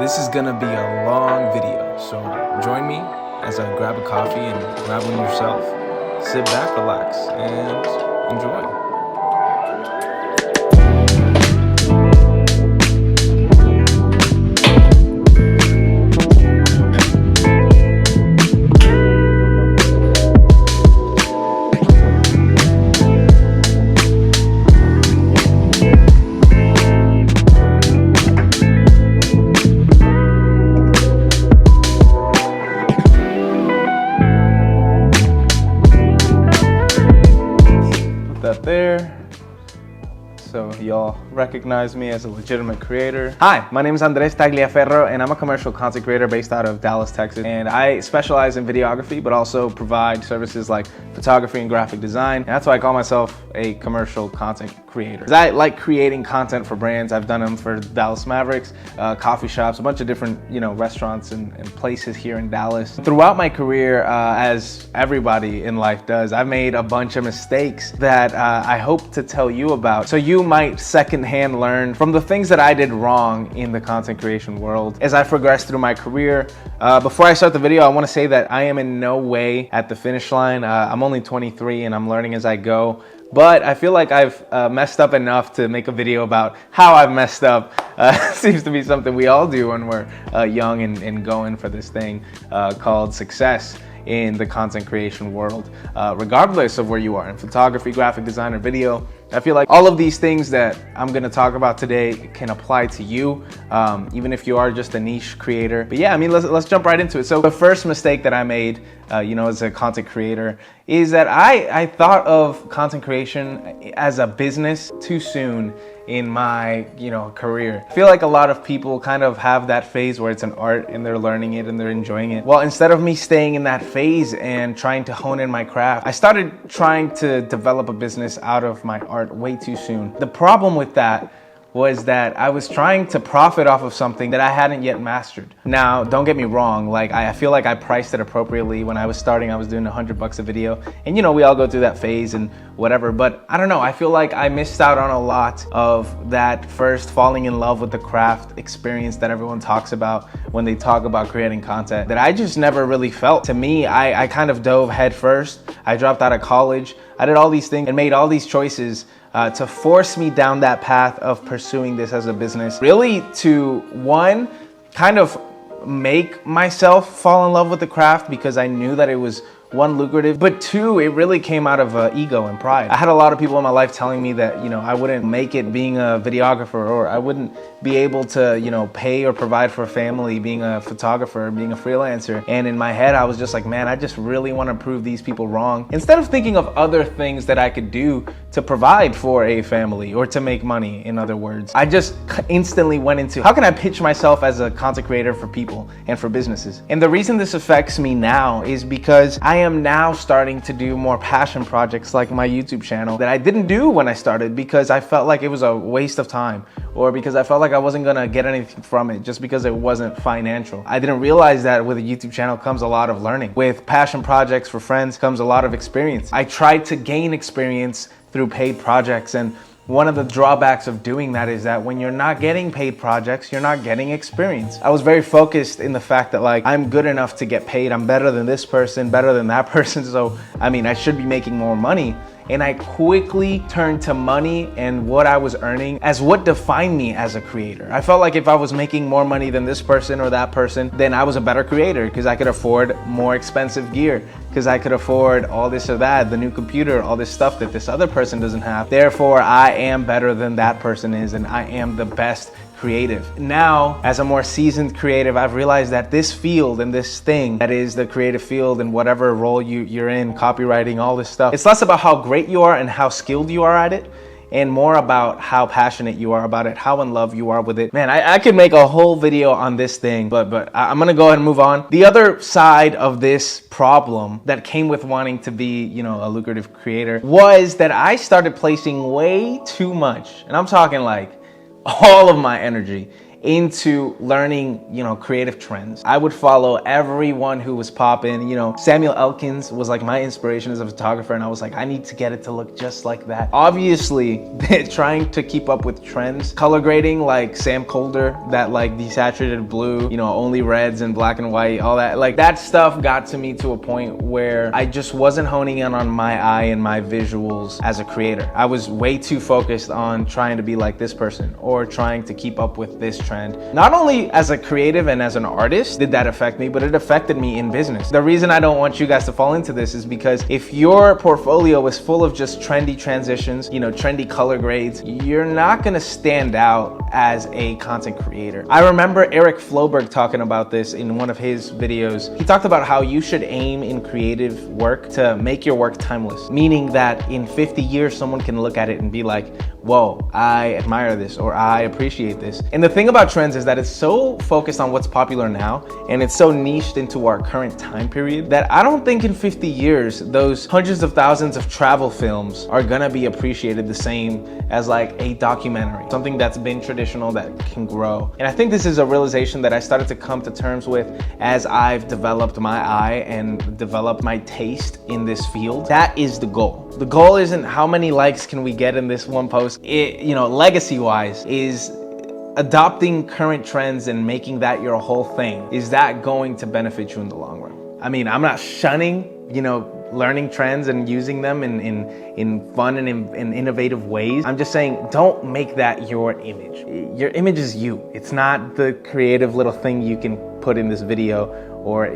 This is gonna be a long video, so join me as I grab a coffee and grab one yourself. Sit back, relax, and enjoy. That there, so y'all recognize me as a legitimate creator. Hi, my name is Tagliaferro, and I'm a commercial content creator based out of Dallas, Texas. And I specialize in videography, but also provide services like photography and graphic design. And that's why I call myself a commercial content creator. I like creating content for brands. I've done them for Dallas Mavericks, coffee shops, a bunch of different restaurants and places here in Dallas. Throughout my career, as everybody in life does, I've made a bunch of mistakes that I hope to tell you about, so you might secondhand learn from the things that I did wrong in the content creation world as I progressed through my career. Before I start the video, I want to say that I am in no way at the finish line. I'm only 23 and I'm learning as I go. But I feel like I've messed up enough to make a video about how I've messed up. Seems to be something we all do when we're young and going for this thing called success in the content creation world, regardless of where you are in photography, graphic design, or video. I feel like all of these things that I'm gonna talk about today can apply to you, even if you are just a niche creator. But yeah, I mean, let's jump right into it. So the first mistake that I made, as a content creator, is that I thought of content creation as a business too soon in my career. I feel like a lot of people kind of have that phase where it's an art and they're learning it and they're enjoying it. Well, instead of me staying in that phase and trying to hone in my craft, I started trying to develop a business out of my art way too soon. The problem with that was that I was trying to profit off of something that I hadn't yet mastered. Now, don't get me wrong, like I feel like I priced it appropriately. When I was starting, I was doing $100 a video, and we all go through that phase and whatever, but I don't know, I feel like I missed out on a lot of that first falling in love with the craft experience that everyone talks about when they talk about creating content that I just never really felt. To me, I kind of dove head first. I dropped out of college. I did all these things and made all these choices to force me down that path of pursuing this as a business. Really to, one, kind of make myself fall in love with the craft because I knew that it was, one, lucrative, but two, it really came out of ego and pride. I had a lot of people in my life telling me that, I wouldn't make it being a videographer, or I wouldn't be able to, pay or provide for a family being a photographer, being a freelancer. And in my head, I was just like, man, I just really want to prove these people wrong. Instead of thinking of other things that I could do to provide for a family or to make money, in other words, I just instantly went into, how can I pitch myself as a content creator for people and for businesses? And the reason this affects me now is because I am now starting to do more passion projects like my YouTube channel that I didn't do when I started because I felt like it was a waste of time, or because I felt like I wasn't gonna get anything from it just because it wasn't financial. I didn't realize that with a YouTube channel comes a lot of learning. With passion projects for friends comes a lot of experience. I tried to gain experience through paid projects, and one of the drawbacks of doing that is that when you're not getting paid projects, you're not getting experience. I was very focused in the fact that I'm good enough to get paid. I'm better than this person, better than that person. So, I should be making more money. And I quickly turned to money and what I was earning as what defined me as a creator. I felt like if I was making more money than this person or that person, then I was a better creator because I could afford more expensive gear, because I could afford all this or that, the new computer, all this stuff that this other person doesn't have. Therefore, I am better than that person is, and I am the best creative. Now, as a more seasoned creative, I've realized that this field and this thing that is the creative field and whatever role you're in, copywriting, all this stuff, it's less about how great you are and how skilled you are at it, and more about how passionate you are about it, how in love you are with it. Man, I could make a whole video on this thing, but I'm gonna go ahead and move on. The other side of this problem that came with wanting to be, a lucrative creator was that I started placing way too much, and I'm talking like all of my energy into learning, creative trends. I would follow everyone who was popping. Samuel Elkins was like my inspiration as a photographer, and I was like, I need to get it to look just like that. Obviously, trying to keep up with trends, color grading like Sam Colder, that like desaturated blue, only reds and black and white, all that, like that stuff got to me to a point where I just wasn't honing in on my eye and my visuals as a creator. I was way too focused on trying to be like this person or trying to keep up with this trend. Not only as a creative and as an artist did that affect me, but it affected me in business. The reason I don't want you guys to fall into this is because if your portfolio is full of just trendy transitions, trendy color grades, you're not gonna stand out as a content creator. I remember Eric Floberg talking about this in one of his videos. He talked about how you should aim in creative work to make your work timeless, meaning that in 50 years, someone can look at it and be like, whoa, I admire this or I appreciate this. And the thing about trends is that it's so focused on what's popular now and it's so niched into our current time period that I don't think in 50 years, those hundreds of thousands of travel films are gonna be appreciated the same as like a documentary, something that's been traditional that can grow. And I think this is a realization that I started to come to terms with as I've developed my eye and developed my taste in this field. That is the goal. The goal isn't how many likes can we get in this one post. Legacy-wise is adopting current trends and making that your whole thing. Is that going to benefit you in the long run? I mean, I'm not shunning, learning trends and using them in fun and in innovative ways. I'm just saying, don't make that your image. Your image is you. It's not the creative little thing you can put in this video, or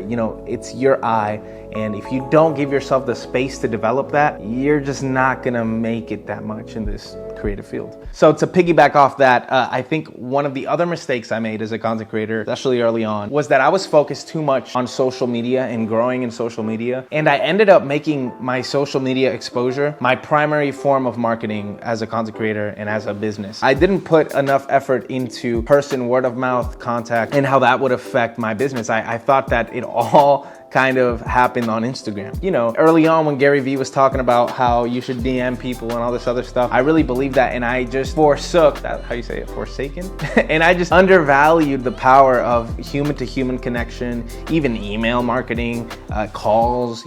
it's your eye. And if you don't give yourself the space to develop that, you're just not gonna make it that much in this creative field. So to piggyback off that, I think one of the other mistakes I made as a content creator, especially early on, was that I was focused too much on social media and growing in social media. And I ended up making my social media exposure my primary form of marketing as a content creator and as a business. I didn't put enough effort into person word of mouth contact and how that would affect my business. I thought that it all kind of happened on Instagram. Early on when Gary Vee was talking about how you should DM people and all this other stuff, I really believed that, and I just forsook, that how you say it, forsaken? And I just undervalued the power of human to human connection, even email marketing, calls,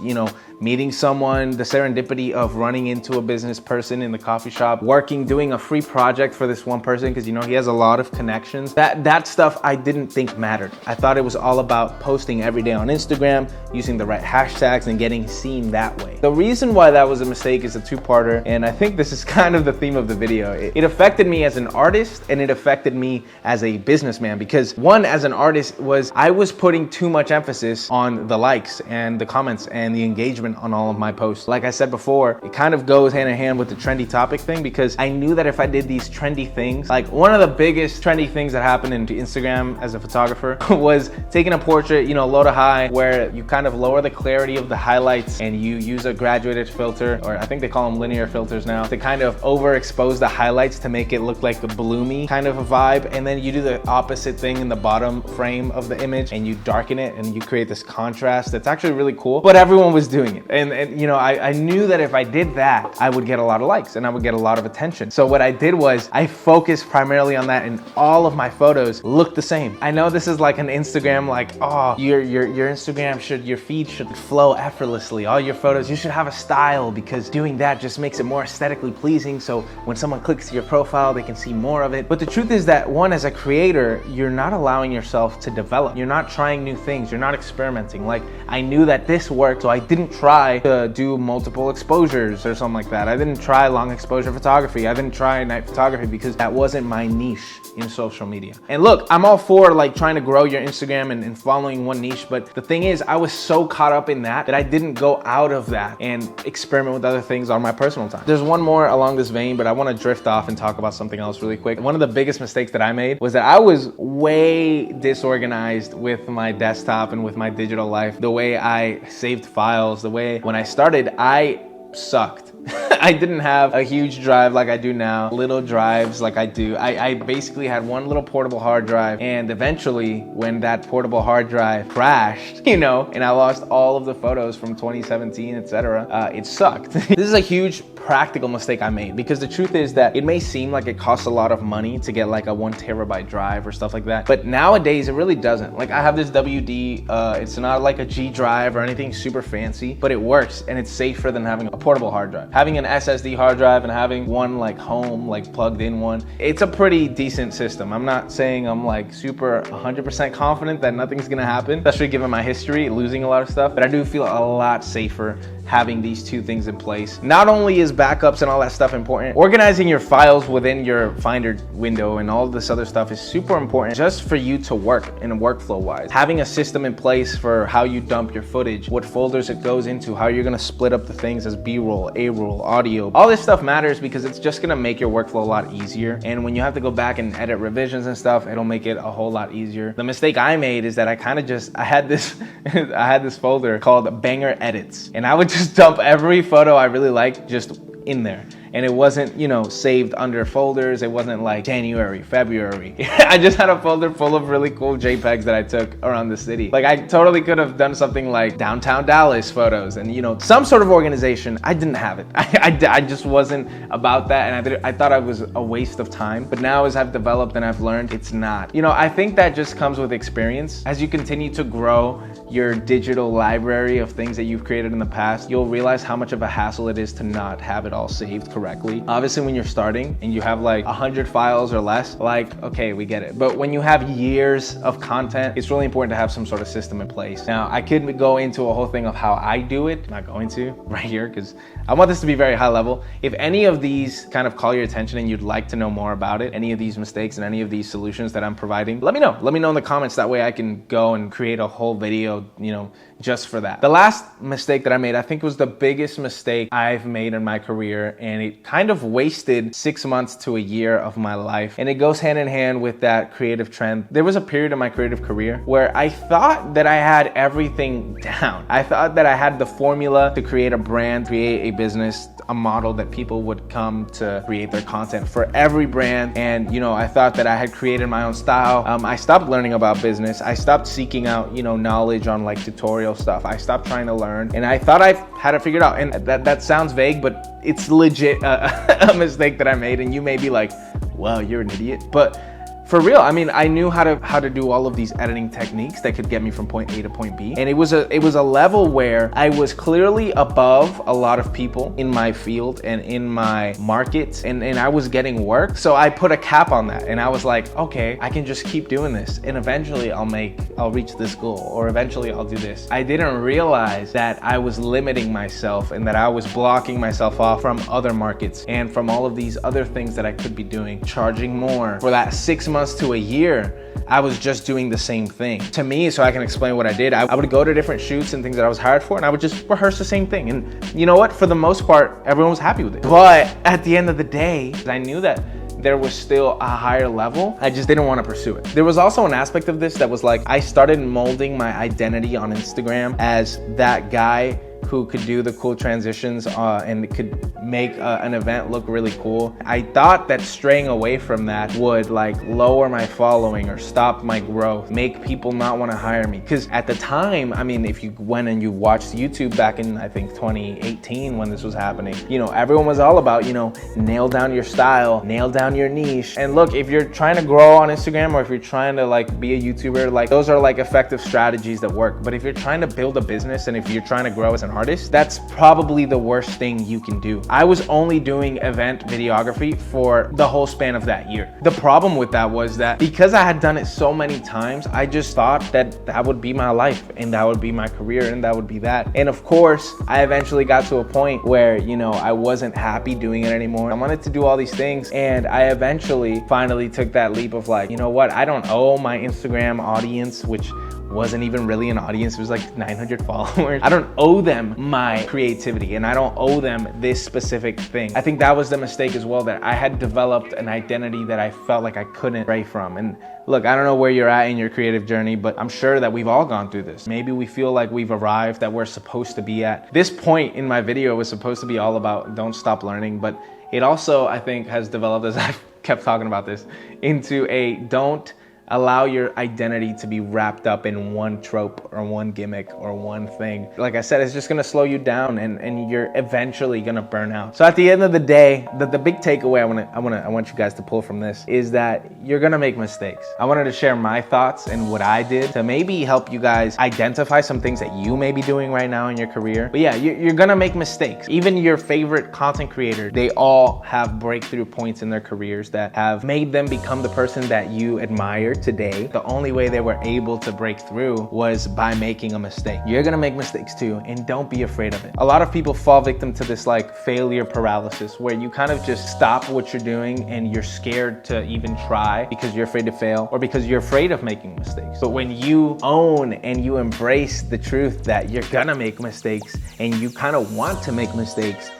meeting someone, the serendipity of running into a business person in the coffee shop, doing a free project for this one person because he has a lot of connections. That stuff I didn't think mattered. I thought it was all about posting every day on Instagram, using the right hashtags and getting seen that way. The reason why that was a mistake is a two-parter, and I think this is kind of the theme of the video. It affected me as an artist and it affected me as a businessman, because one, as an artist, I was putting too much emphasis on the likes and the comments and the engagement on all of my posts. Like I said before, it kind of goes hand in hand with the trendy topic thing, because I knew that if I did these trendy things, like one of the biggest trendy things that happened into Instagram as a photographer was taking a portrait, low to high, where you kind of lower the clarity of the highlights and you use a graduated filter, or I think they call them linear filters now, to kind of overexpose the highlights to make it look like a bloomy kind of a vibe. And then you do the opposite thing in the bottom frame of the image and you darken it and you create this contrast that's actually really cool, but everyone was doing it. And I knew that if I did that, I would get a lot of likes and I would get a lot of attention. So what I did was I focused primarily on that, and all of my photos looked the same. I know this is like an Instagram, like, oh, your Instagram your feed should flow effortlessly. All your photos, you should have a style, because doing that just makes it more aesthetically pleasing. So when someone clicks your profile, they can see more of it. But the truth is that, one, as a creator, you're not allowing yourself to develop. You're not trying new things. You're not experimenting. Like, I knew that this worked, so I didn't try to do multiple exposures or something like that. I didn't try long exposure photography. I didn't try night photography because that wasn't my niche in social media. And look, I'm all for like trying to grow your Instagram and following one niche, but the thing is, I was so caught up in that I didn't go out of that and experiment with other things on my personal time. There's one more along this vein, but I want to drift off and talk about something else really quick. One of the biggest mistakes that I made was that I was way disorganized with my desktop and with my digital life. The way I saved files, the way when I started, I sucked. I didn't have a huge drive like I do now, little drives like I do. I basically had one little portable hard drive, and eventually when that portable hard drive crashed, and I lost all of the photos from 2017, etc., it sucked. This is a huge practical mistake I made, because the truth is that it may seem like it costs a lot of money to get like a 1 terabyte drive or stuff like that, but nowadays it really doesn't. Like I have this WD, it's not like a G drive or anything super fancy, but it works and it's safer than having a portable hard drive. Having an SSD hard drive and having one like home, like plugged in one, it's a pretty decent system. I'm not saying I'm like super 100% confident that nothing's gonna happen, especially given my history, losing a lot of stuff, but I do feel a lot safer having these two things in place. Not only is backups and all that stuff important, organizing your files within your Finder window and all this other stuff is super important just for you to work in workflow wise. Having a system in place for how you dump your footage, what folders it goes into, how you're gonna split up the things as B-roll, A-roll, audio, all this stuff matters because it's just gonna make your workflow a lot easier. And when you have to go back and edit revisions and stuff, it'll make it a whole lot easier. The mistake I made is that I had this I had this folder called Banger Edits, and I would just dump every photo I really liked just in there. And it wasn't, you know, saved under folders. It wasn't like January, February. I just had a folder full of really cool JPEGs that I took around the city. Like I totally could have done something like downtown Dallas photos and, you know, some sort of organization. I didn't have it. I just wasn't about that, and I thought it was a waste of time. But now as I've developed and I've learned, it's not. You know, I think that just comes with experience. As you continue to grow your digital library of things that you've created in the past, you'll realize how much of a hassle it is to not have it all saved correctly. Obviously, when you're starting and you have like 100 files or less, like, okay, we get it. But when you have years of content, it's really important to have some sort of system in place. Now, I could go into a whole thing of how I do it. I'm not going to right here because I want this to be very high level. If any of these kind of call your attention and you'd like to know more about it, any of these mistakes and any of these solutions that I'm providing, let me know. Let me know in the comments. That way I can go and create a whole video, you know, just for that. The last mistake that I made, I think was the biggest mistake I've made in my career, and it kind of wasted 6 months to a year of my life. And it goes hand in hand with that creative trend. There was a period in my creative career where I thought that I had everything down. I thought that I had the formula to create a brand, create a business, a model that people would come to create their content for every brand. And, you know, I thought that I had created my own style. I stopped learning about business. I stopped seeking out, you know, knowledge on like tutorial stuff. I stopped trying to learn, and I thought I had it figured out. And that sounds vague, but it's legit a mistake that I made. And you may be like, well, you're an idiot. But for real, I mean, I knew how to do all of these editing techniques that could get me from point A to point B. And it was a level where I was clearly above a lot of people in my field and in my market, and I was getting work. So I put a cap on that, and I was like, okay, I can just keep doing this, and eventually I'll reach this goal, or eventually I'll do this. I didn't realize that I was limiting myself and that I was blocking myself off from other markets and from all of these other things that I could be doing, charging more. For that 6 months to a year, I was just doing the same thing. To me, so I can explain what I did, I would go to different shoots and things that I was hired for, and I would just rehearse the same thing. And you know what? For the most part, everyone was happy with it. But at the end of the day, I knew that there was still a higher level. I just didn't want to pursue it. There was also an aspect of this that was like, I started molding my identity on Instagram as that guy who could do the cool transitions and could make an event look really cool. I thought that straying away from that would like lower my following or stop my growth, make people not want to hire me. Because at the time, I mean, if you went and you watched YouTube back in, I think 2018 when this was happening, you know, everyone was all about, you know, nail down your style, nail down your niche. And look, if you're trying to grow on Instagram, or if you're trying to like be a YouTuber, like those are like effective strategies that work. But if you're trying to build a business and if you're trying to grow as an artist, that's probably the worst thing you can do. I was only doing event videography for the whole span of that year. The problem with that was that because I had done it so many times, I just thought that that would be my life and that would be my career and that would be that. And of course, I eventually got to a point where, you know, I wasn't happy doing it anymore. I wanted to do all these things, and I eventually finally took that leap of like, you know what, I don't owe my Instagram audience, which wasn't even really an audience, it was like 900 followers. I don't owe them my creativity, and I don't owe them this specific thing. I think that was the mistake as well, that I had developed an identity that I felt like I couldn't stray from. And look, I don't know where you're at in your creative journey, but I'm sure that we've all gone through this. Maybe we feel like we've arrived, that we're supposed to be at. This point in my video was supposed to be all about don't stop learning, but it also, I think, has developed, as I've kept talking about this, into a don't allow your identity to be wrapped up in one trope or one gimmick or one thing. Like I said, it's just gonna slow you down and you're eventually gonna burn out. So at the end of the day, the big takeaway I want you guys to pull from this is that you're gonna make mistakes. I wanted to share my thoughts and what I did to maybe help you guys identify some things that you may be doing right now in your career. But yeah, you're gonna make mistakes. Even your favorite content creators, they all have breakthrough points in their careers that have made them become the person that you admire today. The only way they were able to break through was by making a mistake. You're gonna make mistakes too, and don't be afraid of it. A lot of people fall victim to this like failure paralysis, where you kind of just stop what you're doing and you're scared to even try because you're afraid to fail or because you're afraid of making mistakes. But when you own and you embrace the truth that you're gonna make mistakes and you kind of want to make mistakes,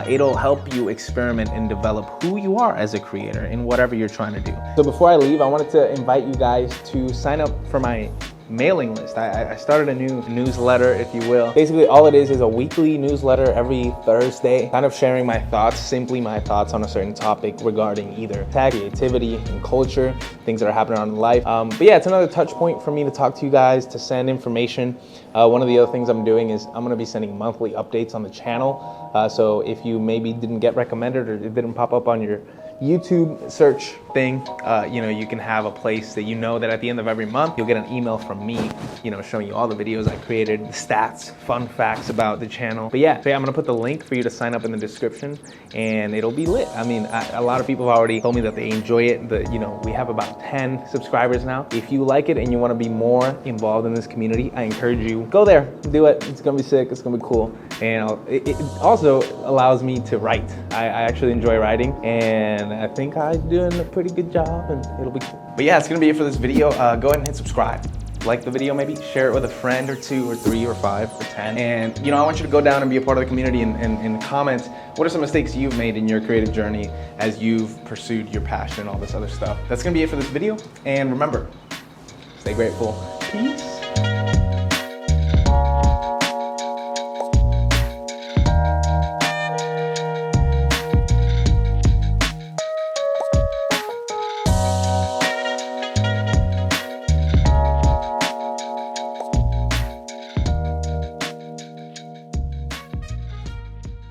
it'll help you experiment and develop who you are as a creator in whatever you're trying to do. So before I leave, I wanted to invite you guys to sign up for my mailing list. I started a new newsletter, if you will. Basically, all it is a weekly newsletter every Thursday, kind of sharing my thoughts, simply my thoughts on a certain topic regarding either tech, creativity, and culture, things that are happening in life. But yeah, it's another touch point for me to talk to you guys, to send information. One of the other things I'm doing is I'm gonna be sending monthly updates on the channel. So if you maybe didn't get recommended or it didn't pop up on your YouTube search thing, you can have a place that you know that at the end of every month, you'll get an email from me, showing you all the videos I created, the stats, fun facts about the channel. But yeah, so I'm gonna put the link for you to sign up in the description and it'll be lit. I mean, a lot of people have already told me that they enjoy it. We have about 10 subscribers now. If you like it and you wanna be more involved in this community, I encourage you, go there, do it. It's gonna be sick, it's gonna be cool. And it also allows me to write. I actually enjoy writing, and I think I'm doing a pretty good job, and it'll be cool. But yeah, it's gonna be it for this video. Go ahead and hit subscribe. Like the video, maybe share it with a friend or 2 or 3 or 5 or 10. And I want you to go down and be a part of the community and comment what are some mistakes you've made in your creative journey as you've pursued your passion and all this other stuff. That's gonna be it for this video. And remember, stay grateful. Peace.